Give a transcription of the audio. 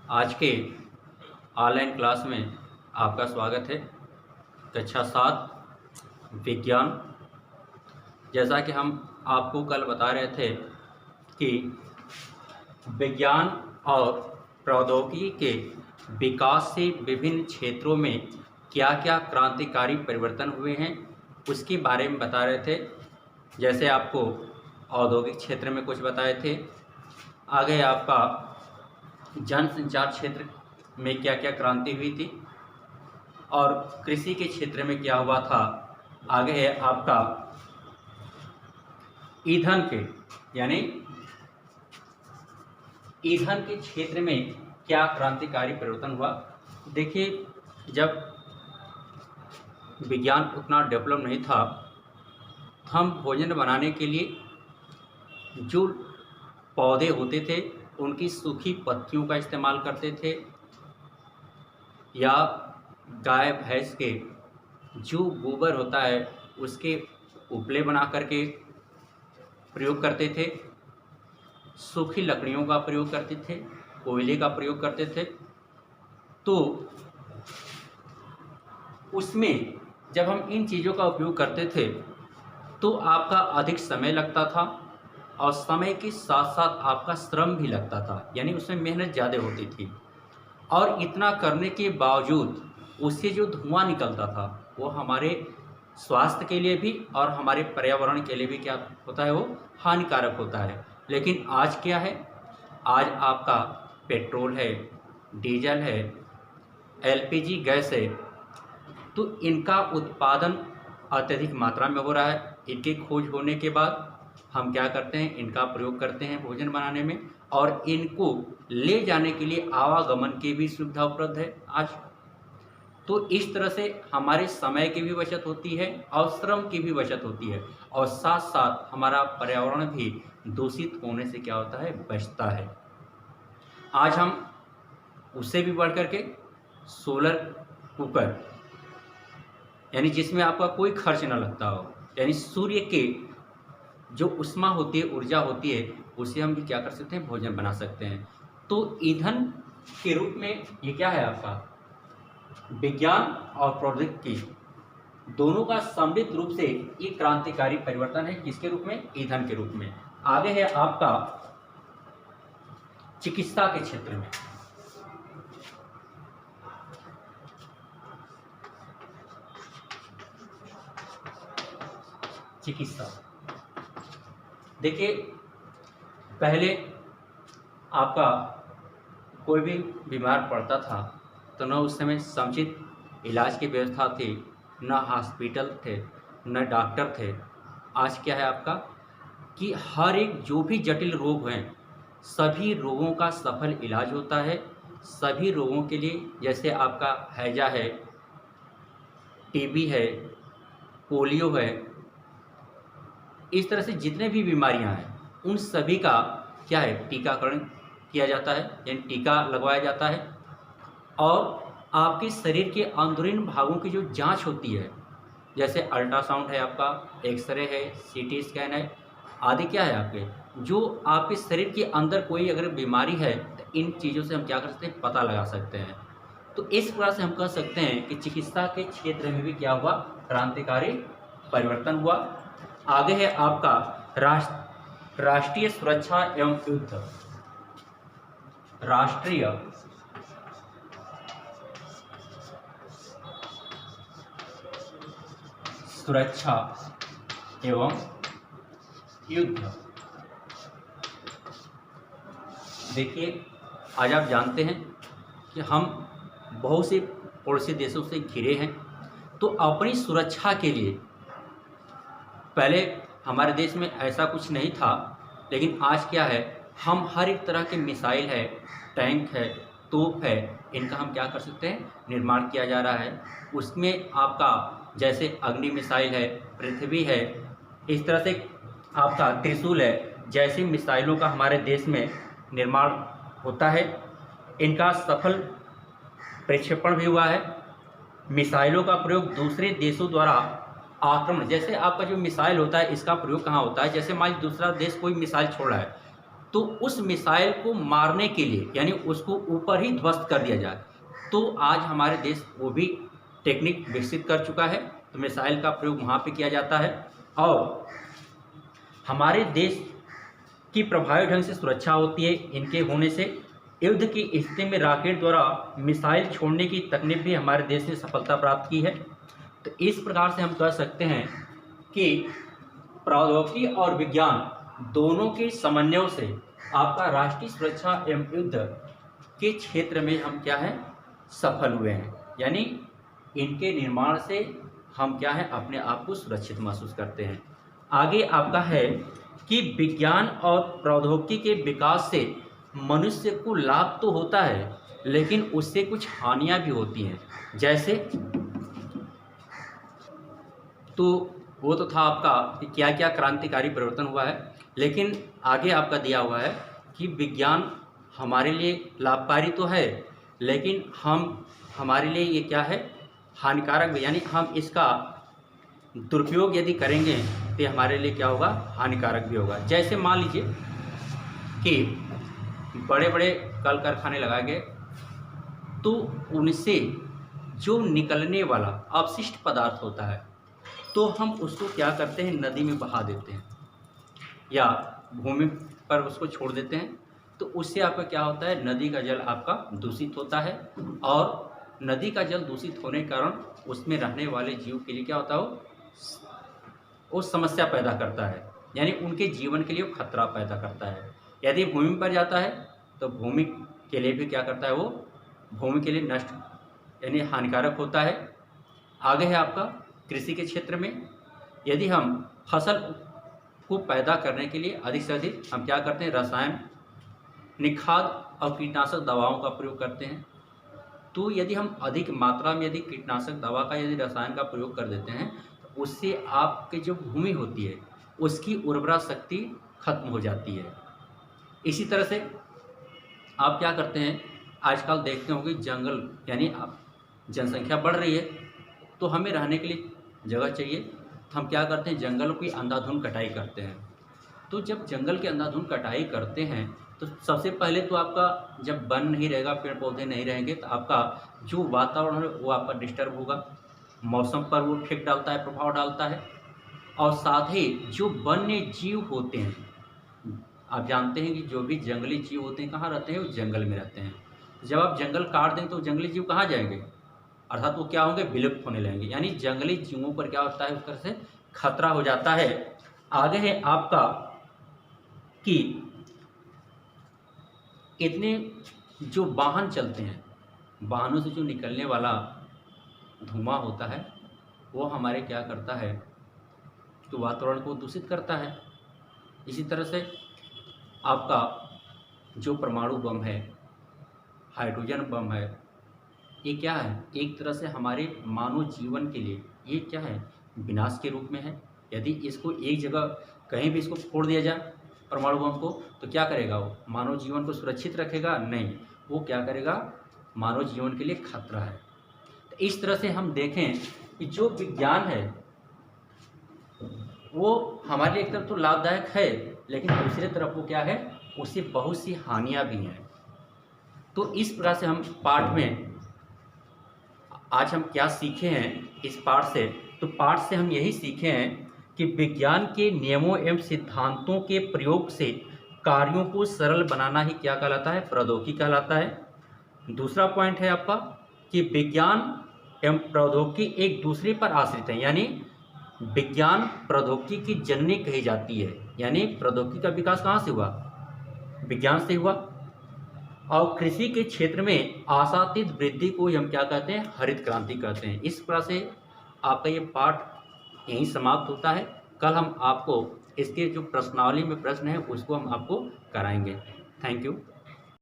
आज के online class में आपका स्वागत है। कक्षा 7 विज्ञान। जैसा कि हम आपको कल बता रहे थे कि विज्ञान और प्रौद्योगिकी के विकास से विभिन्न क्षेत्रों में क्या क्या क्रांतिकारी परिवर्तन हुए हैं उसके बारे में बता रहे थे। जैसे आपको औद्योगिक क्षेत्र में कुछ बताए थे, आगे आपका जनसंचार क्षेत्र में क्या क्या क्रांति हुई थी और कृषि के क्षेत्र में क्या हुआ था। आगे है आपका ईंधन के यानी ईंधन के क्षेत्र में क्या क्रांतिकारी परिवर्तन हुआ। देखिए, जब विज्ञान उतना डेवलप नहीं था, हम भोजन बनाने के लिए जो पौधे होते थे उनकी सूखी पत्तियों का इस्तेमाल करते थे या गाय भैंस के जो गोबर होता है उसके उपले बना करके प्रयोग करते थे, सूखी लकड़ियों का प्रयोग करते थे, कोयले का प्रयोग करते थे। तो उसमें जब हम इन चीज़ों का उपयोग करते थे तो आपका अधिक समय लगता था और समय के साथ साथ आपका श्रम भी लगता था, यानी उसमें मेहनत ज़्यादा होती थी। और इतना करने के बावजूद उससे जो धुआं निकलता था वो हमारे स्वास्थ्य के लिए भी और हमारे पर्यावरण के लिए भी क्या होता है, वो हानिकारक होता है। लेकिन आज क्या है, आज आपका पेट्रोल है, डीजल है, एलपीजी गैस है, तो इनका उत्पादन अत्यधिक मात्रा में हो रहा है। इनकी खोज होने के बाद हम क्या करते हैं, इनका प्रयोग करते हैं भोजन बनाने में, और इनको ले जाने के लिए आवागमन की भी सुविधा उपलब्ध है आज। तो इस तरह से हमारे समय की भी बचत होती है और श्रम की भी बचत होती है, और साथ साथ हमारा पर्यावरण भी दूषित होने से क्या होता है, बचता है। आज हम उससे भी बढ़ कर के सोलर कुकर, यानी जिसमें आपका कोई खर्च ना लगता हो, यानी सूर्य के जो ऊष्मा होती है, ऊर्जा होती है, उससे हम भी क्या कर सकते हैं, भोजन बना सकते हैं। तो ईंधन के रूप में ये क्या है, आपका विज्ञान और प्रौद्योगिकी दोनों का सम्मिलित रूप से ये क्रांतिकारी परिवर्तन है। किसके रूप में, ईंधन के रूप में। आगे है आपका चिकित्सा के क्षेत्र में। चिकित्सा, देखिए, पहले आपका कोई भी बीमार पड़ता था तो न उस समय समुचित इलाज की व्यवस्था थी, न हॉस्पिटल थे, न डॉक्टर थे। आज क्या है आपका कि हर एक जो भी जटिल रोग हैं, सभी रोगों का सफल इलाज होता है। सभी रोगों के लिए, जैसे आपका हैजा है, टीबी है, पोलियो है, इस तरह से जितने भी बीमारियां हैं उन सभी का क्या है, टीकाकरण किया जाता है, यानी टीका लगवाया जाता है। और आपके शरीर के अंदरूनी भागों की जो जांच होती है, जैसे अल्ट्रासाउंड है, आपका एक्सरे है, सीटी स्कैन है आदि, क्या है आपके, जो आपके शरीर के अंदर कोई अगर बीमारी है तो इन चीज़ों से हम क्या कर सकते हैं, पता लगा सकते हैं। तो इस प्रकार से हम कह सकते हैं कि चिकित्सा के क्षेत्र में भी क्या हुआ, क्रांतिकारी परिवर्तन हुआ। आगे है आपका राष्ट्रीय सुरक्षा एवं युद्ध। राष्ट्रीय सुरक्षा एवं युद्ध। देखिए, आज आप जानते हैं कि हम बहुत से पड़ोसी देशों से घिरे हैं, तो अपनी सुरक्षा के लिए पहले हमारे देश में ऐसा कुछ नहीं था, लेकिन आज क्या है, हम हर एक तरह के मिसाइल है, टैंक है, तोप है, इनका हम क्या कर सकते हैं, निर्माण किया जा रहा है। उसमें आपका जैसे अग्नि मिसाइल है, पृथ्वी है, इस तरह से आपका त्रिशूल है, जैसी मिसाइलों का हमारे देश में निर्माण होता है। इनका सफल प्रक्षेपण भी हुआ है। मिसाइलों का प्रयोग दूसरे देशों द्वारा आक्रमण, जैसे आपका जो मिसाइल होता है इसका प्रयोग कहाँ होता है, जैसे मान लीजिए दूसरा देश कोई मिसाइल छोड़ रहा है तो उस मिसाइल को मारने के लिए यानी उसको ऊपर ही ध्वस्त कर दिया जाए। तो आज हमारे देश वो भी टेक्निक विकसित कर चुका है, तो मिसाइल का प्रयोग वहाँ पे किया जाता है। और हमारे देश की प्रभावी ढंग से सुरक्षा होती है इनके होने से। युद्ध की स्थिति में रॉकेट द्वारा मिसाइल छोड़ने की तकनीक भी हमारे देश ने सफलता प्राप्त की है। तो इस प्रकार से हम कह सकते हैं कि प्रौद्योगिकी और विज्ञान दोनों के समन्वय से आपका राष्ट्रीय सुरक्षा एवं युद्ध के क्षेत्र में हम क्या है सफल हुए हैं। यानी इनके निर्माण से हम क्या है अपने आप को सुरक्षित महसूस करते हैं। आगे आपका है कि विज्ञान और प्रौद्योगिकी के विकास से मनुष्य को लाभ तो होता है, लेकिन उससे कुछ हानियां भी होती हैं। जैसे तो वो तो था आपका कि क्या क्या क्रांतिकारी परिवर्तन हुआ है, लेकिन आगे आपका दिया हुआ है कि विज्ञान हमारे लिए लाभकारी तो है, लेकिन हमारे लिए ये क्या है हानिकारक भी। यानी हम इसका दुरुपयोग यदि करेंगे तो ये हमारे लिए क्या होगा हानिकारक भी होगा। जैसे मान लीजिए कि बड़े बड़े कल कारखाने लगाए गए, तो उनसे जो निकलने वाला अपशिष्ट पदार्थ होता है तो हम उसको क्या करते हैं नदी में बहा देते हैं या भूमि पर उसको छोड़ देते हैं। तो उससे आपका क्या होता है नदी का जल आपका दूषित होता है, और नदी का जल दूषित होने के कारण उसमें रहने वाले जीव के लिए क्या होता है वो समस्या पैदा करता है, यानी उनके जीवन के लिए वो खतरा पैदा करता है। यदि भूमि पर जाता है तो भूमि के लिए भी क्या करता है वो भूमि के लिए नष्ट यानी हानिकारक होता है। आगे है आपका कृषि के क्षेत्र में, यदि हम फसल को पैदा करने के लिए अधिक से अधिक हम क्या करते हैं रासायनिक खाद और कीटनाशक दवाओं का प्रयोग करते हैं। तो यदि हम अधिक मात्रा में यदि कीटनाशक दवा का यदि रसायन का प्रयोग कर देते हैं तो उससे आपकी जो भूमि होती है उसकी उर्वरा शक्ति खत्म हो जाती है। इसी तरह से आप क्या करते हैं आजकल देखते होंगे जंगल यानी आप जनसंख्या बढ़ रही है तो हमें रहने के लिए जगह चाहिए, तो हम क्या करते हैं जंगलों की अंधाधुंध कटाई करते हैं। तो जब जंगल की अंधाधुंध कटाई करते हैं तो सबसे पहले तो आपका जब वन नहीं रहेगा पेड़ पौधे नहीं रहेंगे तो आपका जो वातावरण है वो आपका डिस्टर्ब होगा, मौसम पर वो इफेक्ट डालता है प्रभाव डालता है। और साथ ही जो वन्य जीव होते हैं आप जानते हैं कि जो भी जंगली जीव होते हैं कहाँ रहते हैं वो जंगल में रहते हैं। जब आप जंगल काट देंगे तो जंगली जीव कहाँ जाएंगे अर्थात वो क्या होंगे विलुप्त होने लगेंगे, यानी जंगली जीवों पर क्या होता है उस तरह से खतरा हो जाता है। आगे है आपका कि इतने जो वाहन चलते हैं वाहनों से जो निकलने वाला धुआं होता है वो हमारे क्या करता है तो वातावरण को दूषित करता है। इसी तरह से आपका जो परमाणु बम है हाइड्रोजन बम है ये क्या है एक तरह से हमारे मानव जीवन के लिए ये क्या है विनाश के रूप में है। यदि इसको एक जगह कहीं भी इसको फोड़ दिया जाए परमाणु बम को तो क्या करेगा वो मानव जीवन को सुरक्षित रखेगा नहीं, वो क्या करेगा मानव जीवन के लिए खतरा है। तो इस तरह से हम देखें कि जो विज्ञान है वो हमारे लिए एक तरफ तो लाभदायक है लेकिन दूसरी तरफ वो क्या है उससे बहुत सी हानियां भी हैं। तो इस प्रकार से हम पाठ में आज हम क्या सीखे हैं इस पाठ से, तो पाठ से हम यही सीखे हैं कि विज्ञान के नियमों एवं सिद्धांतों के प्रयोग से कार्यों को सरल बनाना ही क्या कहलाता है प्रौद्योगिकी कहलाता है। दूसरा पॉइंट है आपका कि विज्ञान एवं प्रौद्योगिकी एक दूसरे पर आश्रित है, यानी विज्ञान प्रौद्योगिकी की जननी कही जाती है, यानी प्रौद्योगिकी का विकास कहाँ से हुआ विज्ञान से हुआ। और कृषि के क्षेत्र में आशातीत वृद्धि को हम क्या कहते हैं हरित क्रांति कहते हैं। इस प्रकार से आपका ये पाठ यहीं समाप्त होता है। कल हम आपको इसके जो प्रश्नावली में प्रश्न है उसको हम आपको कराएंगे। Thank you.